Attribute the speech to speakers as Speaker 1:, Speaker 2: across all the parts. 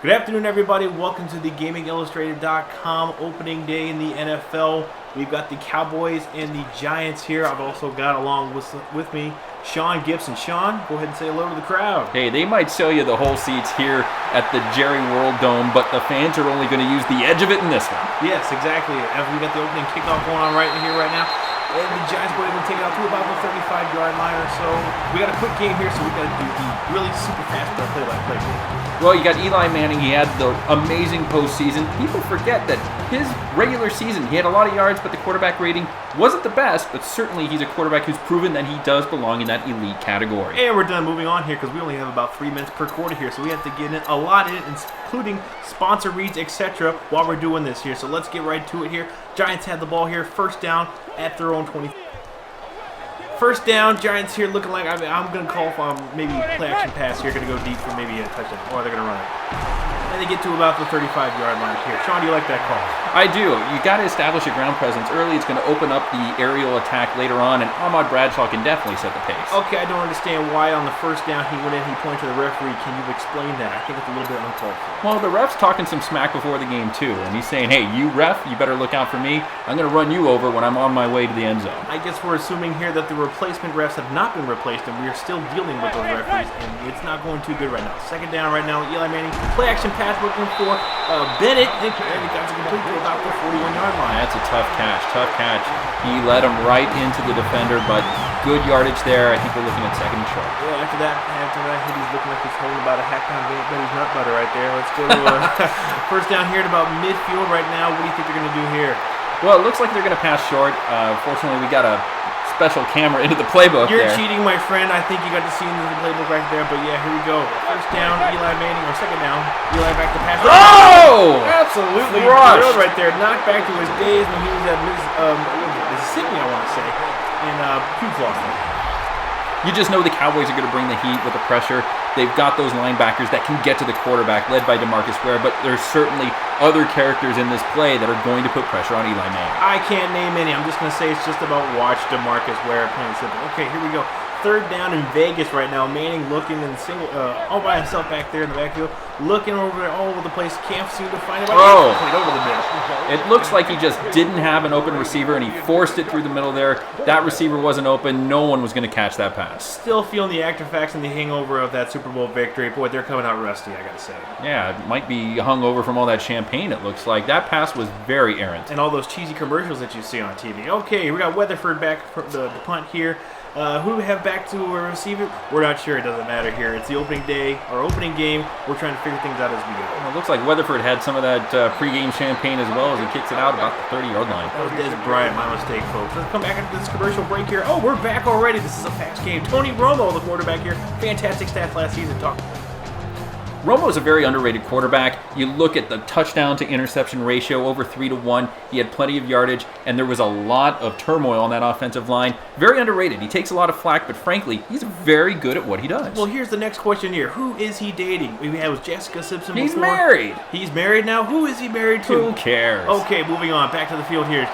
Speaker 1: Good afternoon, everybody. Welcome to the GamingIllustrated.com opening day in the NFL. We've got the Cowboys and the Giants here. I've also got along with me Sean Gibson. Sean, go ahead and say hello to the crowd.
Speaker 2: Hey, they might sell you the whole seats here at the Jerry World Dome, but the fans are only going to use the edge of it in this one.
Speaker 1: Yes, exactly. As we got the opening kickoff going on right now. And the Giants were able to take it out to about the 35-yard line or so. We got a quick game here, so we got to do the really super fast play-by-play.
Speaker 2: Well, you got Eli Manning. He had the amazing postseason. People forget that his regular season, he had a lot of yards, but the quarterback rating wasn't the best, but certainly he's a quarterback who's proven that he does belong in that elite category.
Speaker 1: And we're done moving on here because we only have about 3 minutes per quarter here, so we have to get in a lot in it, including sponsor reads, etc., while we're doing this here. So let's get right to it here. Giants had the ball here, first down at their own 20. First down, Giants here looking like I'm going to call for maybe play action pass here. Going to go deep for maybe a touchdown, or they're going to run it. And they get to about the 35-yard line here. Sean, do you like that call?
Speaker 2: I do. You got to establish a ground presence early. It's going to open up the aerial attack later on, and Ahmad Bradshaw can definitely set the pace.
Speaker 1: Okay, I don't understand why on the first down he went in, he pointed to the referee. Can you explain that? I think it's a little bit uncalled for.
Speaker 2: Well, the ref's talking some smack before the game, too, and he's saying, hey, you ref, you better look out for me. I'm going to run you over when I'm on my way to the end zone.
Speaker 1: I guess we're assuming here that the replacement refs have not been replaced, and we are still dealing with those referees, and it's not going too good right now. Second down right now, Eli Manning, play action pass looking for Bennett, and he got to complete to about the 41-yard line.
Speaker 2: That's a tough catch. He led him right into the defender, but good yardage there. I think we're looking at second and short.
Speaker 1: Yeah, after that hit, he's looking like he's holding about a half-pound Betty's nut butter right there. Let's go to first down here at about midfield right now. What do you think they're going to do here?
Speaker 2: Well, it looks like they're going to pass short. Fortunately, we got a special camera into the playbook.
Speaker 1: You're cheating, my friend. I think you got to see into the playbook right there. But yeah, here we go. First down, Eli Manning, or second down. Eli back to pass.
Speaker 2: Oh!
Speaker 1: Absolutely drilled right there. Knocked back to his days when he was at Mississippi, I want to say. And huge loss there.
Speaker 2: You just know the Cowboys are going to bring the heat with the pressure. They've got those linebackers that can get to the quarterback, led by DeMarcus Ware, but there's certainly other characters in this play that are going to put pressure on Eli Manning.
Speaker 1: I can't name any. I'm just going to say it's just about watch DeMarcus Ware, plain and simple. Okay, here we go. Third down in Vegas right now. Manning looking in all by himself back there in the backfield, looking over there all over the place. Can't seem to find it.
Speaker 2: Oh,
Speaker 1: over the middle.
Speaker 2: It looks like he just didn't have an open receiver, and he forced it through the middle there. That receiver wasn't open. No one was going to catch that pass.
Speaker 1: Still feeling the after-effects and the hangover of that Super Bowl victory. Boy, they're coming out rusty, I got to say.
Speaker 2: Yeah, it might be hung over from all that champagne, it looks like. That pass was very errant.
Speaker 1: And all those cheesy commercials that you see on TV. Okay, we got Weatherford back for the punt here. Who do we have back to receive it? We're not sure. It doesn't matter here. It's the opening day, our opening game. We're trying to figure things out as we go.
Speaker 2: Well, it looks like Weatherford had some of that pregame champagne as well as he kicks it out about the 30-yard line.
Speaker 1: That was Des Bryant, my mistake, folks. Let's come back into this commercial break here. Oh, we're back already. This is a fast game. Tony Romo, the quarterback here. Fantastic stats last season.
Speaker 2: Romo is a very underrated quarterback. You look at the touchdown to interception ratio, over 3-1. He had plenty of yardage, and there was a lot of turmoil on that offensive line. Very underrated. He takes a lot of flack, but frankly, he's very good at what he does.
Speaker 1: Well, here's the next question here. Who is he dating? We had Jessica Simpson before.
Speaker 2: He's married.
Speaker 1: He's married now? Who is he married to?
Speaker 2: Who cares?
Speaker 1: Okay, moving on. Back to the field here.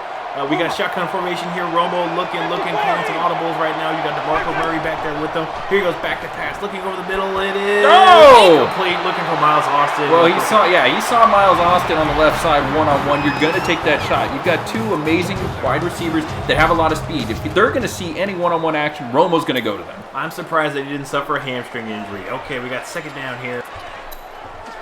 Speaker 1: We got shotgun formation here. Romo looking, calling some audibles right now. You got DeMarco Murray back there with them. Here he goes back to pass, looking over the middle. It is incomplete. Looking for Miles Austin.
Speaker 2: Well, he saw Miles Austin on the left side one-on-one. You're going to take that shot. You've got two amazing wide receivers that have a lot of speed. If they're going to see any one-on-one action, Romo's going to go to them.
Speaker 1: I'm surprised that he didn't suffer a hamstring injury. Okay, we got second down here.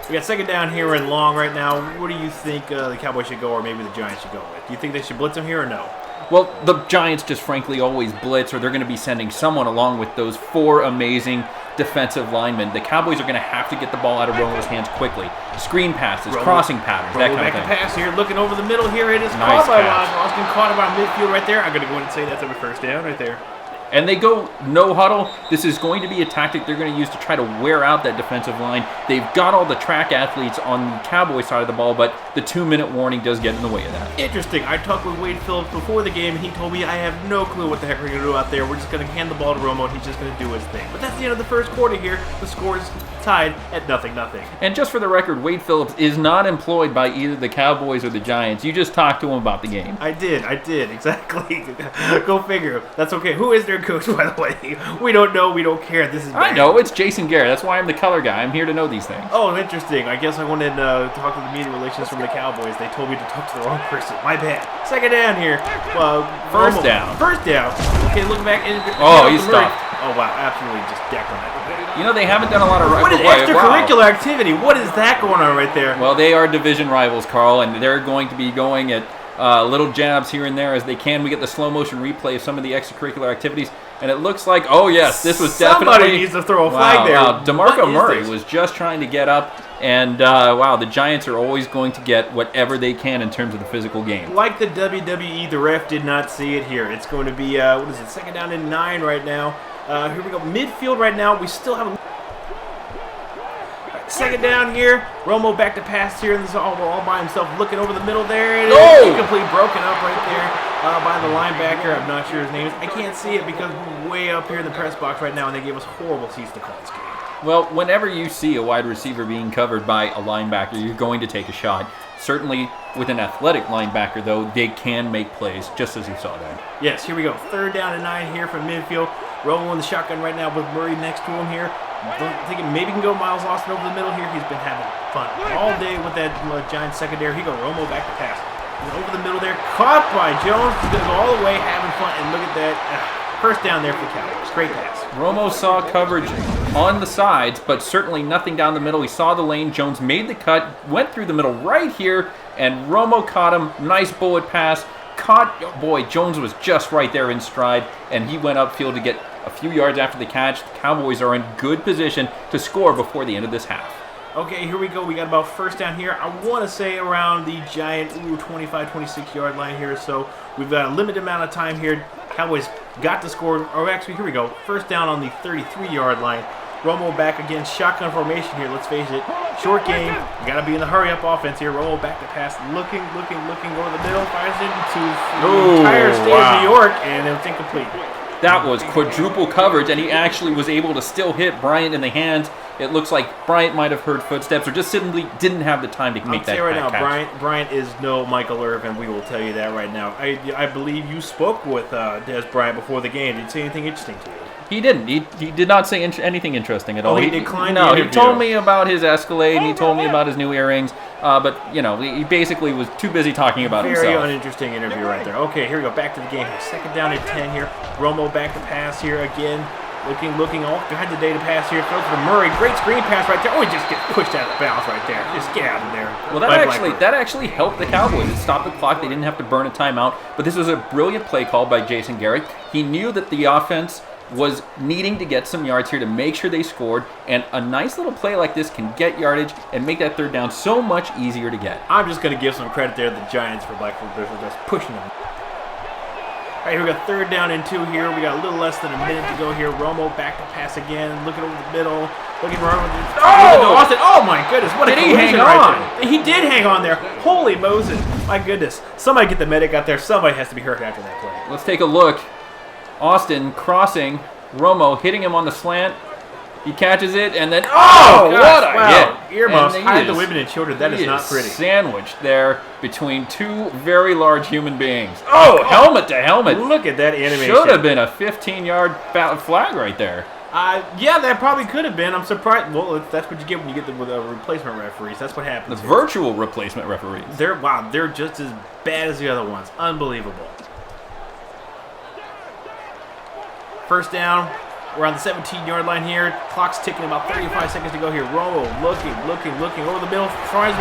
Speaker 1: We got second down here and long right now. What do you think the Cowboys should go, or maybe the Giants should go with? Do you think they should blitz them here or no?
Speaker 2: Well, the Giants just frankly always blitz, or they're going to be sending someone along with those four amazing defensive linemen. The Cowboys are going to have to get the ball out of Romo's hands quickly. Screen passes, crossing patterns, that kind of thing.
Speaker 1: Back to pass here, looking over the middle here. It is caught by Austin, caught about midfield right there. I'm going to go ahead and say that's a first down right there.
Speaker 2: And they go no huddle. This is going to be a tactic they're going to use to try to wear out that defensive line. They've got all the track athletes on the Cowboy side of the ball, but the 2-minute warning does get in the way of that.
Speaker 1: Interesting. I talked with Wade Phillips before the game, and he told me I have no clue what the heck we're going to do out there. We're just going to hand the ball to Romo, and he's just going to do his thing. But that's the end of the first quarter here. The score is tied at 0-0.
Speaker 2: And just for the record, Wade Phillips is not employed by either the Cowboys or the Giants. You just talked to him about the game.
Speaker 1: I did, exactly. Go figure. That's okay. Who is their coach, by the way? We don't know. We don't care. This is bad.
Speaker 2: I know. It's Jason Garrett. That's why I'm the color guy. I'm here to know these things.
Speaker 1: Oh, interesting. I guess I wanted to talk to the media relations from the Cowboys. They told me to talk to the wrong person. My bad. Second down here.
Speaker 2: First down.
Speaker 1: First down. Okay, looking back.
Speaker 2: Oh, he's stopped.
Speaker 1: Oh, wow. Absolutely just decked on that.
Speaker 2: You know, they haven't done a lot of...
Speaker 1: What is extracurricular activity? What is that going on right there?
Speaker 2: Well, they are division rivals, Carl, and they're going to be going at little jabs here and there as they can. We get the slow motion replay of some of the extracurricular activities, and it looks like, oh yes, this was definitely...
Speaker 1: Somebody needs to throw a flag there.
Speaker 2: Wow. DeMarco Murray was just trying to get up, and wow, the Giants are always going to get whatever they can in terms of the physical game.
Speaker 1: Like the WWE, the ref did not see it here. It's going to be, what is it, second down and 9 right now. Here we go, midfield right now. We still have second down here. Romo back to pass here, and this is all by himself, looking over the middle there. It is incomplete, broken up right there by the linebacker. I'm not sure his name is. I can't see it because we're way up here in the press box right now, and they gave us horrible seats to call this game.
Speaker 2: Well, whenever you see a wide receiver being covered by a linebacker, you're going to take a shot. Certainly with an athletic linebacker, though, they can make plays, just as you saw there.
Speaker 1: Yes, here we go. Third down and 9 here from midfield. Romo in the shotgun right now with Murray next to him here. Thinking maybe can go Miles Austin over the middle here. He's been having fun all day with that Giants secondary. He go Romo back to pass. He's over the middle there. Caught by Jones. He's going to go all the way, having fun. And look at that. First down there for the Cowboys. Great pass.
Speaker 2: Romo saw coverage on the sides, but certainly nothing down the middle. He saw the lane. Jones made the cut, went through the middle right here, and Romo caught him. Nice bullet pass. Boy, Jones was just right there in stride, and he went upfield to get a few yards after the catch. The Cowboys are in good position to score before the end of this half.
Speaker 1: Okay, here we go. We got about first down here. I want to say around the Giant 25, 26-yard line here. So we've got a limited amount of time here. Cowboys got to score. Or actually, here we go. First down on the 33-yard line. Romo back again. Shotgun formation here. Let's face it. Short game. We got to be in the hurry-up offense here. Romo back to pass. Looking over the middle. Fires into the entire state of New York, and it was incomplete.
Speaker 2: That was quadruple coverage, and he actually was able to still hit Bryant in the hands. It looks like Bryant might have heard footsteps or just simply didn't have the time to make that catch.
Speaker 1: Bryant is no Michael Irvin. We will tell you that right now. I believe you spoke with Des Bryant before the game. Did he say anything interesting to you?
Speaker 2: He didn't. He did not say anything interesting at all.
Speaker 1: He declined
Speaker 2: No,
Speaker 1: the
Speaker 2: he
Speaker 1: interview.
Speaker 2: told me about his Escalade, and he told me about his new earrings. But, you know, he basically was too busy talking about himself.
Speaker 1: Very uninteresting interview right there. Okay, here we go. Back to the game here. Second down at 10 here. Romo back to pass here again. Looking off behind the day to pass here. Throws to Murray. Great screen pass right there. Oh, he just gets pushed out of bounds right there. Just get out of there.
Speaker 2: Well, that actually helped the Cowboys. It stopped the clock. They didn't have to burn a timeout. But this was a brilliant play call by Jason Garrett. He knew that the offense was needing to get some yards here to make sure they scored, and a nice little play like this can get yardage and make that third down so much easier to get.
Speaker 1: I'm just going to give some credit there to the Giants for just pushing them. All right, here we got third down and 2 here. We got a little less than a minute to go here. Romo back to pass again, looking over the middle, looking for Austin. Oh my goodness, what a collision right there. He did hang on there. Holy Moses, my goodness. Somebody get the medic out there. Somebody has to be hurt after that play.
Speaker 2: Let's take a look. Austin crossing, Romo hitting him on the slant. He catches it, and then what a hit!
Speaker 1: Earmuffs, hide the women and children. That is not pretty.
Speaker 2: Sandwiched there between two very large human beings. Helmet to helmet.
Speaker 1: Look at that animation.
Speaker 2: Should have been a 15-yard flag right there.
Speaker 1: Yeah, that probably could have been. I'm surprised. Well, that's what you get when you get the replacement referees. That's what happens.
Speaker 2: The virtual replacement referees.
Speaker 1: They're just as bad as the other ones. Unbelievable. First down. We're on the 17-yard line here. Clock's ticking, about 35 seconds to go here. Romo looking over the middle.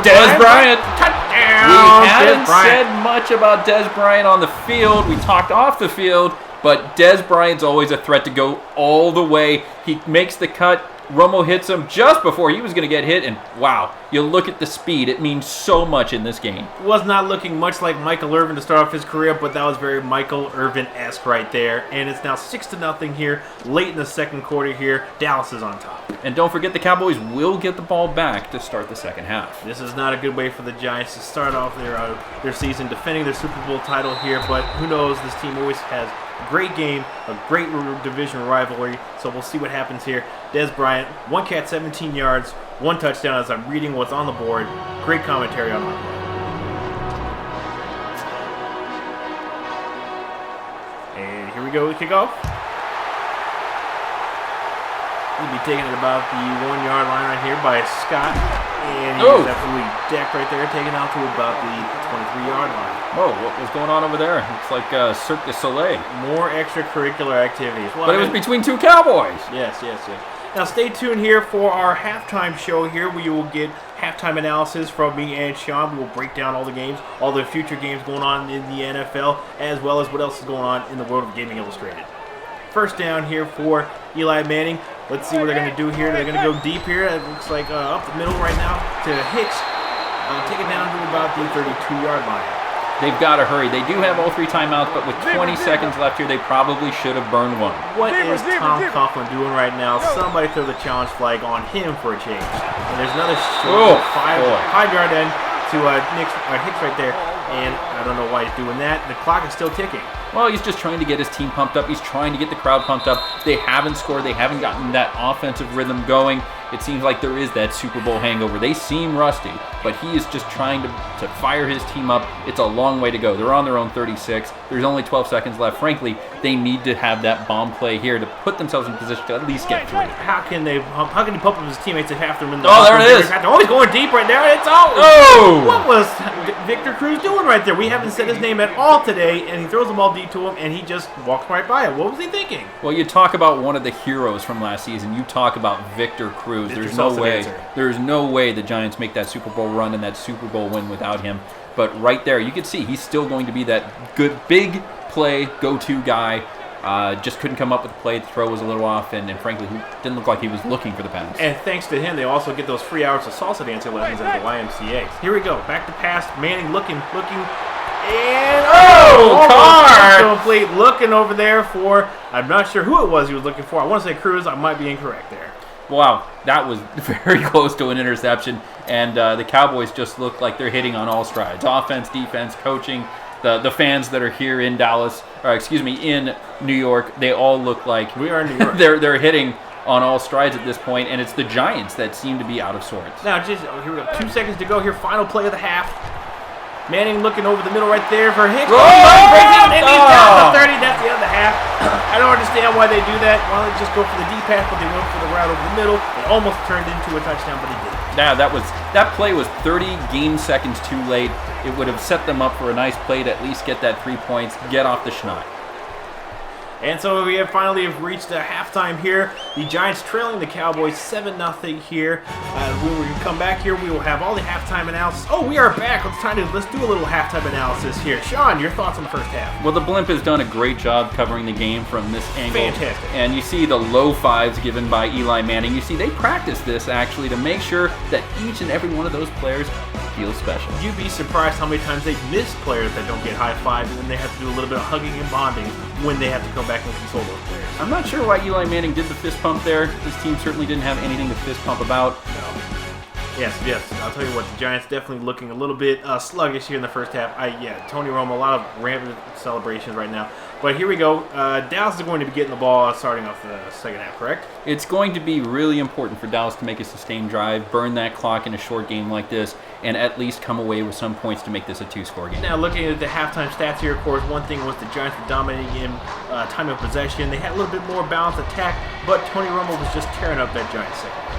Speaker 2: Des Bryant.
Speaker 1: Touchdown.
Speaker 2: We haven't said much about Des Bryant on the field. We talked off the field, but Des Bryant's always a threat to go all the way. He makes the cut. Romo hits him just before he was going to get hit, and wow, you look at the speed. It means so much in this game.
Speaker 1: Was not looking much like Michael Irvin to start off his career, but that was very Michael Irvin-esque right there. And it's now 6-0 here, late in the second quarter here. Dallas is on top.
Speaker 2: And don't forget, the Cowboys will get the ball back to start the second half.
Speaker 1: This is not a good way for the Giants to start off their season defending their Super Bowl title here, but who knows, this team always has a great game, a great division rivalry, so we'll see what happens here. Des Bryant, 1 catch, 17 yards, 1 touchdown as I'm reading what's on the board. Great commentary on that. And here we go, kickoff. He'll be taking it about the 1 yard line right here by Scott. And he's absolutely decked right there, taking out to about the 23-yard line.
Speaker 2: Whoa, what was going on over there? Looks like Cirque du Soleil.
Speaker 1: More extracurricular activities. Well,
Speaker 2: but it was between two Cowboys.
Speaker 1: Yes. Now stay tuned here for our halftime show here. We will get halftime analysis from me and Sean. We will break down all the games, all the future games going on in the NFL, as well as what else is going on in the world of Gaming Illustrated. First down here for Eli Manning. Let's see what they're going to do here. They're going to go deep here. It looks like up the middle right now to Hicks. Take it down to about the 32-yard line.
Speaker 2: They've got to hurry. They do have all 3 timeouts, but with 20 seconds left here, they probably should have burned one.
Speaker 1: What is Tom Coughlin doing right now? Somebody throw the challenge flag on him for a change. And there's another short 5-yard end to Hicks right there. And I don't know why he's doing that. The clock is still ticking.
Speaker 2: Well, he's just trying to get his team pumped up. He's trying to get the crowd pumped up. They haven't scored. They haven't gotten that offensive rhythm going. It seems like there is that Super Bowl hangover. They seem rusty, but he is just trying to fire his team up. It's a long way to go. They're on their own 36. There's only 12 seconds left. Frankly, they need to have that bomb play here to put themselves in position to at least get 3.
Speaker 1: How can he pump up his teammates if half them in the
Speaker 2: there it is.
Speaker 1: Oh, he's going deep right there. It's all.
Speaker 2: Oh!
Speaker 1: What was Victor Cruz doing right there? We haven't said his name at all today, and he throws the ball deep to him, and he just walks right by it. What was he thinking?
Speaker 2: Well, you talk about one of the heroes from last season. You talk about Victor Cruz. There's no way the Giants make that Super Bowl run and that Super Bowl win without him. But right there, you can see he's still going to be that good, big play, go-to guy. Just couldn't come up with the play. The throw was a little off, and frankly, he didn't look like he was looking for the pass.
Speaker 1: And thanks to him, they also get those free hours of salsa dancing lessons at the YMCA. Here we go. Back to pass. Manning looking. And
Speaker 2: Carr!
Speaker 1: Complete looking over there for, I'm not sure who it was he was looking for. I want to say Cruz. I might be incorrect there.
Speaker 2: Wow, that was very close to an interception, and the Cowboys just look like they're hitting on all strides. Offense, defense, coaching, the fans that are here in in New York, they all look like
Speaker 1: we are in New York.
Speaker 2: they're hitting on all strides at this point, and it's the Giants that seem to be out of sorts.
Speaker 1: Now, here we go. 2 seconds to go here. Final play of the half. Manning looking over the middle right there for Hicks. And he's down to 30. That's the end of the half. I don't understand why they do that. Why don't they just go for the deep pass, but they went for the route over the middle. It almost turned into a touchdown, but he didn't.
Speaker 2: Yeah, that play was 30 game seconds too late. It would have set them up for a nice play to at least get that 3 points, get off the schneid.
Speaker 1: And so we have finally reached halftime here. The Giants trailing the Cowboys 7-0 here. When we come back here, we will have all the halftime analysis. Oh, we are back. Let's do a little halftime analysis here. Sean, your thoughts on the first half?
Speaker 2: Well, the Blimp has done a great job covering the game from this angle.
Speaker 1: Fantastic.
Speaker 2: And you see the low fives given by Eli Manning. You see they practice this actually to make sure that each and every one of those players feels special.
Speaker 1: You'd be surprised how many times they miss players that don't get high fives, and then they have to do a little bit of hugging and bonding when they have to come back and console those players.
Speaker 2: I'm not sure why Eli Manning did the fist pump there. This team certainly didn't have anything to fist pump about.
Speaker 1: No. Yes. I'll tell you what, the Giants definitely looking a little bit sluggish here in the first half. Tony Romo, a lot of rampant celebrations right now. But here we go. Dallas is going to be getting the ball starting off the second half, correct?
Speaker 2: It's going to be really important for Dallas to make a sustained drive, burn that clock in a short game like this, and at least come away with some points to make this a 2-score game.
Speaker 1: Now, looking at the halftime stats here, of course, one thing was the Giants were dominating in time of possession. They had a little bit more balanced attack, but Tony Romo was just tearing up that Giants secondary.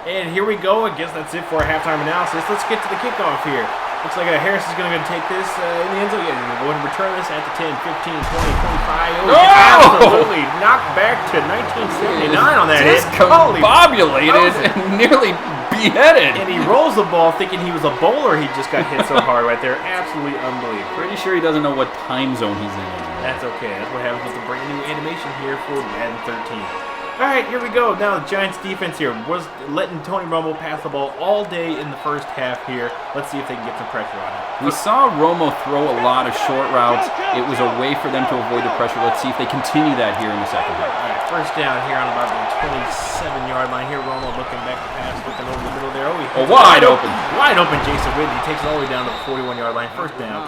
Speaker 1: And here we go. I guess that's it for our halftime analysis. Let's get to the kickoff here. Looks like Harris is going to take this in the end zone. Yeah, we're going to return this at the 10, 15, 20, 25. Absolutely knocked back to 1979 on that hit.
Speaker 2: Discombobulated and nearly beheaded.
Speaker 1: And he rolls the ball thinking he was a bowler. He just got hit so hard right there. Absolutely unbelievable.
Speaker 2: Pretty sure he doesn't know what time zone he's in.
Speaker 1: That's okay. That's what happens with the brand new animation here for Madden 13. All right, here we go. Now the Giants defense here was letting Tony Romo pass the ball all day in the first half here. Let's see if they can get some pressure on him.
Speaker 2: We saw Romo throw a lot of short routes. It was a way for them to avoid the pressure. Let's see if they continue that here in the second half.
Speaker 1: All right, first down here on about the 27-yard line here. Romo looking back to pass, looking over the middle there.
Speaker 2: Wide open.
Speaker 1: Wide open Jason Witten. He takes it all the way down to the 41-yard line. First down.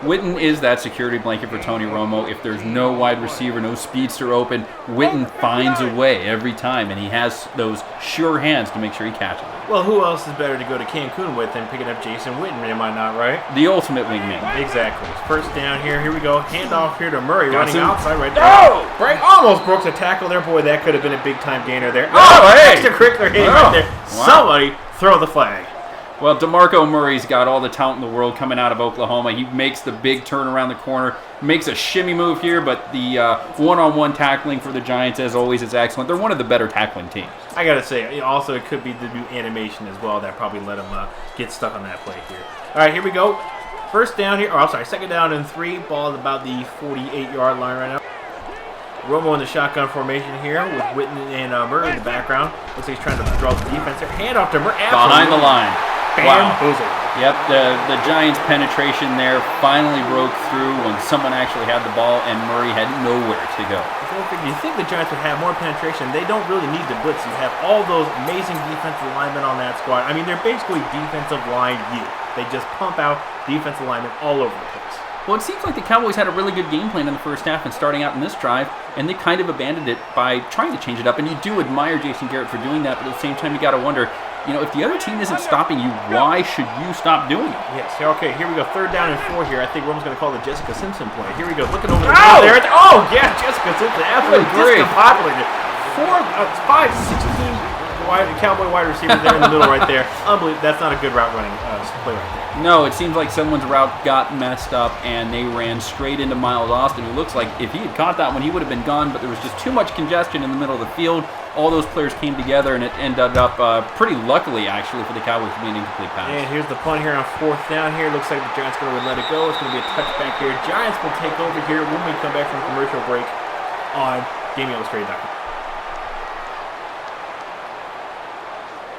Speaker 2: Witten is that security blanket for Tony Romo. If there's no wide receiver, no speedster open, Witten finds a way every time, and he has those sure hands to make sure he catches it.
Speaker 1: Well, who else is better to go to Cancun with than picking up Jason Witten? Am I not right?
Speaker 2: The ultimate wingman.
Speaker 1: Exactly. First down here. Here we go. Handoff here to Murray,
Speaker 2: Got
Speaker 1: running
Speaker 2: him.
Speaker 1: outside right there.
Speaker 2: Oh!
Speaker 1: Right, almost broke the tackle there. Boy, that could have been a big-time gainer there.
Speaker 2: Oh, hey!
Speaker 1: Extracurricular hit
Speaker 2: Oh,
Speaker 1: right there.
Speaker 2: wow.
Speaker 1: Somebody throw the flag.
Speaker 2: Well, DeMarco Murray's got all the talent in the world coming out of Oklahoma. He makes the big turn around the corner, makes a shimmy move here, but the one-on-one tackling for the Giants, as always, is excellent. They're one of the better tackling teams.
Speaker 1: I got to say, also, it could be the new animation as well that probably let him get stuck on that play here. All right, here we go. First down here. Oh, I'm sorry, second down and 3. Ball at about the 48-yard line right now. Romo in the shotgun formation here with Witten and Murray in the background. Looks like he's trying to draw the defense there. Hand off to Murray.
Speaker 2: Behind the line. Wow.
Speaker 1: Bamboozled.
Speaker 2: Yep, the Giants' penetration there finally broke through when someone actually had the ball and Murray had nowhere to go.
Speaker 1: You think the Giants would have more penetration? They don't really need to blitz. You have all those amazing defensive linemen on that squad. I mean, they're basically defensive line you. They just pump out defensive linemen all over the place.
Speaker 2: Well, it seems like the Cowboys had a really good game plan in the first half and starting out in this drive, and they kind of abandoned it by trying to change it up. And you do admire Jason Garrett for doing that, but at the same time, you got to wonder, if the other team isn't stopping you, why should you stop doing it?
Speaker 1: Yes. Okay, here we go. Third down and 4 here. I think Roman's going to call the Jessica Simpson play. Here we go. Looking over the middle there. Oh, yeah, Jessica Simpson. Absolutely discombobulated. 5, 16 Cowboy wide receiver there in the middle right there. Unbelievable. That's not a good route running play right there.
Speaker 2: No, it seems like someone's route got messed up and they ran straight into Miles Austin, who looks like if he had caught that one, he would have been gone, but there was just too much congestion in the middle of the field. All those players came together, and it ended up pretty luckily, actually, for the Cowboys to be an incomplete pass.
Speaker 1: And here's the punt here on 4th down here. Looks like the Giants going to let it go. It's going to be a touchback here. Giants will take over here when we come back from commercial break on GameIllustrated.com.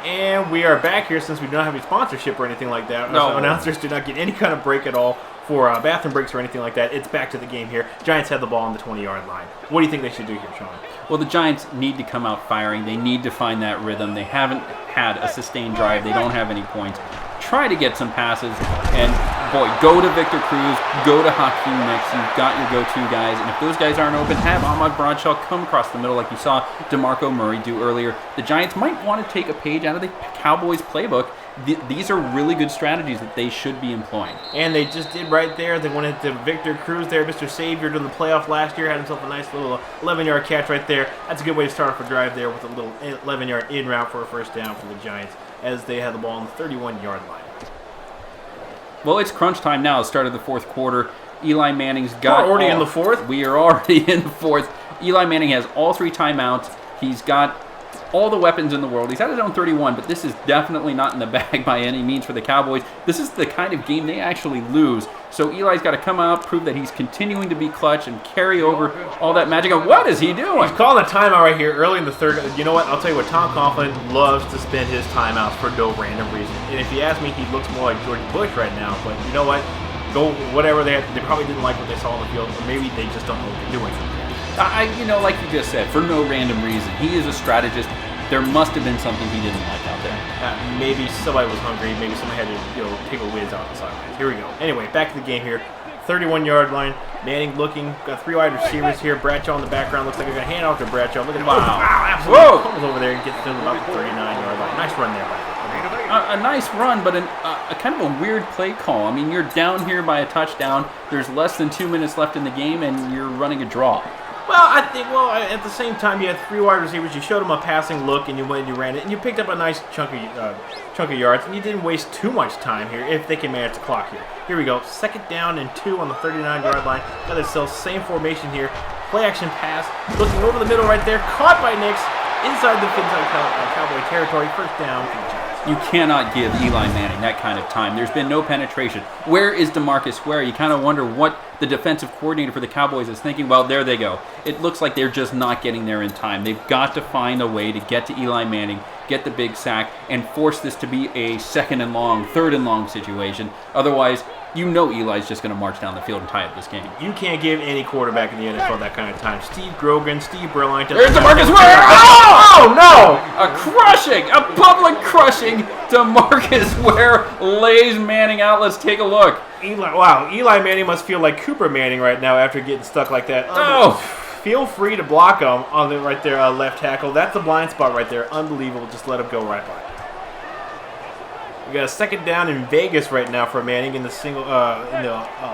Speaker 1: And we are back here since we don't have any sponsorship or anything like that.
Speaker 2: No.
Speaker 1: Announcers do not get any kind of break at all for bathroom breaks or anything like that. It's back to the game here. Giants have the ball on the 20-yard line. What do you think they should do here, Sean?
Speaker 2: Well, the Giants need to come out firing. They need to find that rhythm. They haven't had a sustained drive. They don't have any points. Try to get some passes, and boy, go to Victor Cruz, go to Hakeem Nicks. You've got your go-to guys, and if those guys aren't open, have Ahmad Bradshaw come across the middle like you saw DeMarco Murray do earlier. The Giants might want to take a page out of the Cowboys playbook. These are really good strategies that they should be employing.
Speaker 1: And they just did right there. They went into Victor Cruz there, Mr. Savior, to the playoff last year. Had himself a nice little 11-yard catch right there. That's a good way to start off a drive there with a little 11-yard in route for a first down for the Giants as they have the ball on the 31-yard line.
Speaker 2: Well, it's crunch time now. The start of the fourth quarter. Eli Manning's got...
Speaker 1: We're already in the fourth?
Speaker 2: We are already in the fourth. Eli Manning has all 3 timeouts. He's got all the weapons in the world. He's at his own 31, but this is definitely not in the bag by any means for the Cowboys. This is the kind of game they actually lose. So Eli's got to come out, prove that he's continuing to be clutch, and carry over all that magic. And what is he doing?
Speaker 1: He's calling a timeout right here early in the third. You know what? I'll tell you what. Tom Coughlin loves to spend his timeouts for no random reason. And if you ask me, he looks more like George Bush right now. But you know what? Go whatever they probably didn't like what they saw on the field, or maybe they just don't know what they're doing.
Speaker 2: Like you just said, for no random reason. He is a strategist. There must have been something he didn't like out there.
Speaker 1: Maybe somebody was hungry. Maybe somebody had to take a whiz out the sidelines. Here we go. Anyway, back to the game here. 31-yard line. Manning looking. Got 3 wide receivers here. Bradshaw in the background. Looks like they're going to hand off to Bradshaw. Look at him.
Speaker 2: Wow.
Speaker 1: Absolutely.
Speaker 2: Whoa.
Speaker 1: Comes over there and gets to about the 39-yard line. Nice run there by him.
Speaker 2: A nice run, but a kind of a weird play call. I mean, you're down here by a touchdown. There's less than 2 minutes left in the game, and you're running a draw.
Speaker 1: Well, I think, at the same time, you had 3 wide receivers. You showed them a passing look, and you went and you ran it, and you picked up a nice chunk of yards, and you didn't waste too much time here if they can manage the clock here. Here we go. Second down and 2 on the 39-yard line. Got themselves same formation here. Play action pass. Looking over the middle right there. Caught by Nicks. Inside the Cowboy territory. First down for the Giants.
Speaker 2: You cannot give Eli Manning that kind of time. There's been no penetration. Where is DeMarcus Ware? You kind of wonder what the defensive coordinator for the Cowboys is thinking. Well, there they go. It looks like they're just not getting there in time. They've got to find a way to get to Eli Manning, get the big sack, and force this to be a 2nd and long, 3rd and long situation. Otherwise, you know Eli's just going to march down the field and tie up this game.
Speaker 1: You can't give any quarterback in the NFL that kind of time. Steve Grogan, Steve Burlington.
Speaker 2: There's DeMarcus Ware!
Speaker 1: Oh, no!
Speaker 2: A public crushing. DeMarcus Ware lays Manning out. Let's take a look.
Speaker 1: Eli Manning must feel like Cooper Manning right now after getting stuck like that.
Speaker 2: Oh!
Speaker 1: Feel free to block him on the right there left tackle. That's the blind spot right there. Unbelievable. Just let him go right by. We got a second down in Vegas right now for Manning in the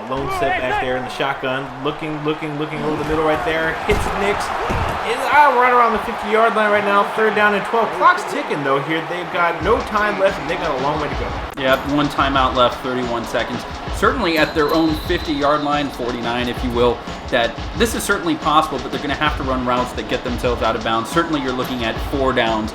Speaker 1: lone set back there in the shotgun. Looking over the middle right there. Hits Nix. Is right around the 50-yard line right now. Third down and 12. Clock's ticking though here. They've got no time left and they got a long way to go.
Speaker 2: Yeah, one timeout left, 31 seconds. Certainly at their own 50-yard line, 49 if you will, that this is certainly possible, but they're going to have to run routes that get themselves out of bounds. Certainly you're looking at 4 downs.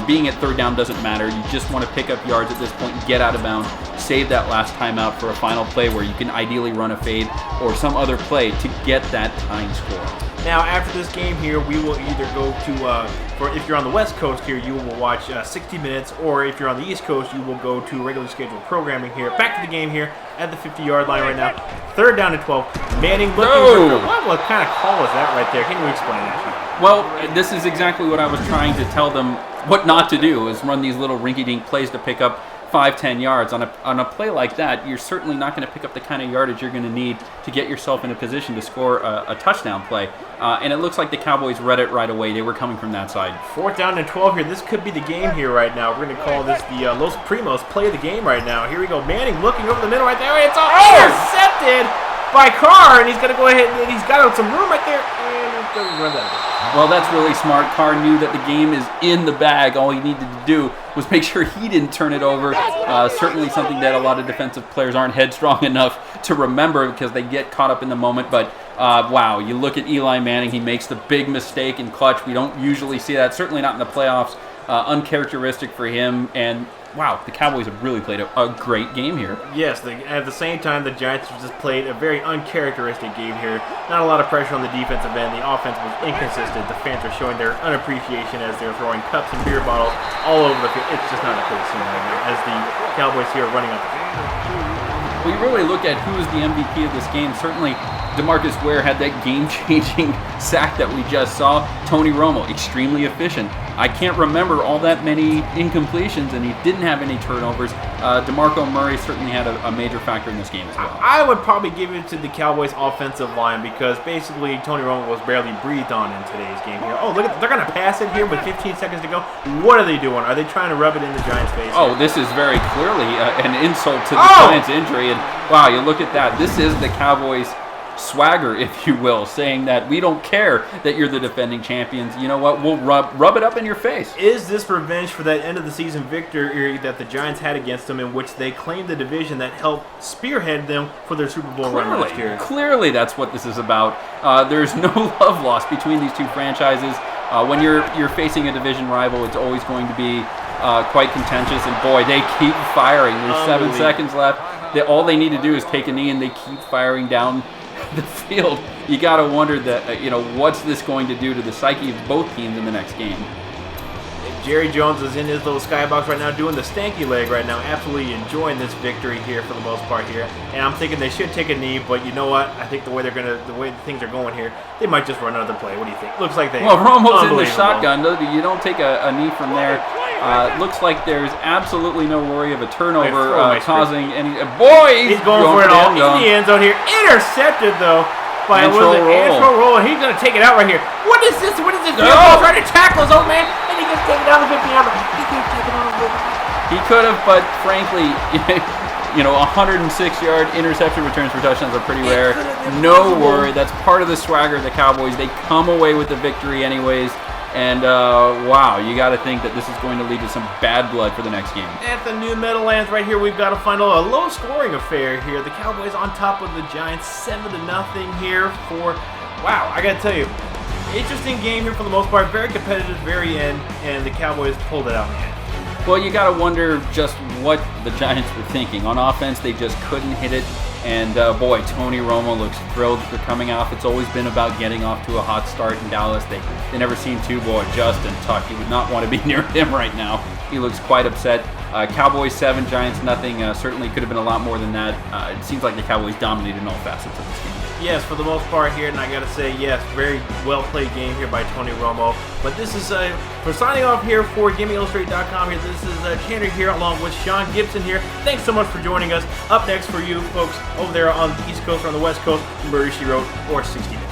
Speaker 2: Being at third down doesn't matter. You just want to pick up yards at this point and get out of bounds. Save that last timeout for a final play where you can ideally run a fade or some other play to get that tying score.
Speaker 1: Now, after this game here, we will either go to, if you're on the West Coast here, you will watch 60 Minutes, or if you're on the East Coast, you will go to regularly scheduled programming here. Back to the game here at the 50-yard line right now. Third down and 12. Manning looking for what kind of call is that right there? Can you explain that?
Speaker 2: Well, this is exactly what I was trying to tell them what not to do, is run these little rinky-dink plays to pick up 5-10 yards. On a play like that, you're certainly not going to pick up the kind of yardage you're going to need to get yourself in a position to score a touchdown play. And it looks like the Cowboys read it right away. They were coming from that side.
Speaker 1: Fourth down and 12 here. This could be the game here right now. We're going to call this the Los Primos play of the game right now. Here we go. Manning looking over the middle right there. It's all intercepted by Carr, and he's going to go ahead and he's got some room right there, and he's going to run that.
Speaker 2: Well, that's really smart. Carr knew that the game is in the bag. All he needed to do was make sure he didn't turn it over. Certainly something that a lot of defensive players aren't headstrong enough to remember because they get caught up in the moment. But, wow, you look at Eli Manning. He makes the big mistake in clutch. We don't usually see that, certainly not in the playoffs. Uncharacteristic for him. And, wow, the Cowboys have really played a great game here.
Speaker 1: Yes, at the same time, the Giants have just played a very uncharacteristic game here. Not a lot of pressure on the defensive end. The offense was inconsistent. The fans are showing their unappreciation as they're throwing cups and beer bottles all over the field. It's just not a cool scene right now as the Cowboys here are running up the field.
Speaker 2: We really look at who is the MVP of this game. Certainly, DeMarcus Ware had that game-changing sack that we just saw. Tony Romo, extremely efficient. I can't remember all that many incompletions, and he didn't have any turnovers. DeMarco Murray certainly had a major factor in this game as well.
Speaker 1: I would probably give it to the Cowboys' offensive line because basically Tony Romo was barely breathed on in today's game here. Oh, look at they're going to pass it here with 15 seconds to go. What are they doing? Are they trying to rub it in the Giants' face?
Speaker 2: Oh, this is very clearly an insult to the Giants' injury. And wow, you look at that. This is the Cowboys' swagger, if you will, saying that we don't care that you're the defending champions. You know what? We'll rub it up in your face.
Speaker 1: Is this revenge for that end-of-the-season victory that the Giants had against them, in which they claimed the division that helped spearhead them for their Super Bowl run last year?
Speaker 2: Clearly, that's what this is about. There's no love lost between these two franchises. When you're facing a division rival, it's always going to be quite contentious. And boy, they keep firing. There's 7 seconds left. All they need to do is take a knee, and they keep firing down the field. You got to wonder that what's this going to do to the psyche of both teams in the next game.
Speaker 1: Jerry Jones is in his little skybox right now doing the stanky leg right now, absolutely enjoying this victory here for the most part here. And I'm thinking they should take a knee, but you know what? I think the way things are going here, they might just run another play. What do you think? Looks like they.
Speaker 2: Well, Romo's in the shotgun. You don't take a knee from there. Looks like there's absolutely no worry of a turnover causing any. Boy,
Speaker 1: he's going for it all in the end zone here. Intercepted though by Antro Roll, and he's going to take it out right here. What is this? What is this? Oh! Trying to tackle his old man, and he gets taken down the 50-yard line. He can't take it on the 50.
Speaker 2: He could have, but frankly, 106-yard interception returns for touchdowns are pretty rare. No worry. That's part of the swagger of the Cowboys. They come away with the victory anyways. And, wow, you got to think that this is going to lead to some bad blood for the next game.
Speaker 1: At the New Meadowlands right here, we've got to find a low-scoring affair here. The Cowboys on top of the Giants, 7-0 here for, wow, I got to tell you, interesting game here for the most part. Very competitive, very end, and the Cowboys pulled it out in the end.
Speaker 2: Well, you got to wonder just what the Giants were thinking. On offense, they just couldn't hit it. And, boy, Tony Romo looks thrilled for coming off. It's always been about getting off to a hot start in Dallas. They never seem to. Boy, Justin Tuck, you would not want to be near him right now. He looks quite upset. Cowboys 7, Giants nothing. Certainly could have been a lot more than that. It seems like the Cowboys dominated in all facets of this game.
Speaker 1: Yes, for the most part here, and I got to say, yes, very well-played game here by Tony Romo. But this is, for signing off here for GimmeIllustrated.com here, this is Chandler here along with Sean Gibson here. Thanks so much for joining us. Up next for you folks over there on the East Coast or on the West Coast, Murray, She Wrote, or 60 Minutes.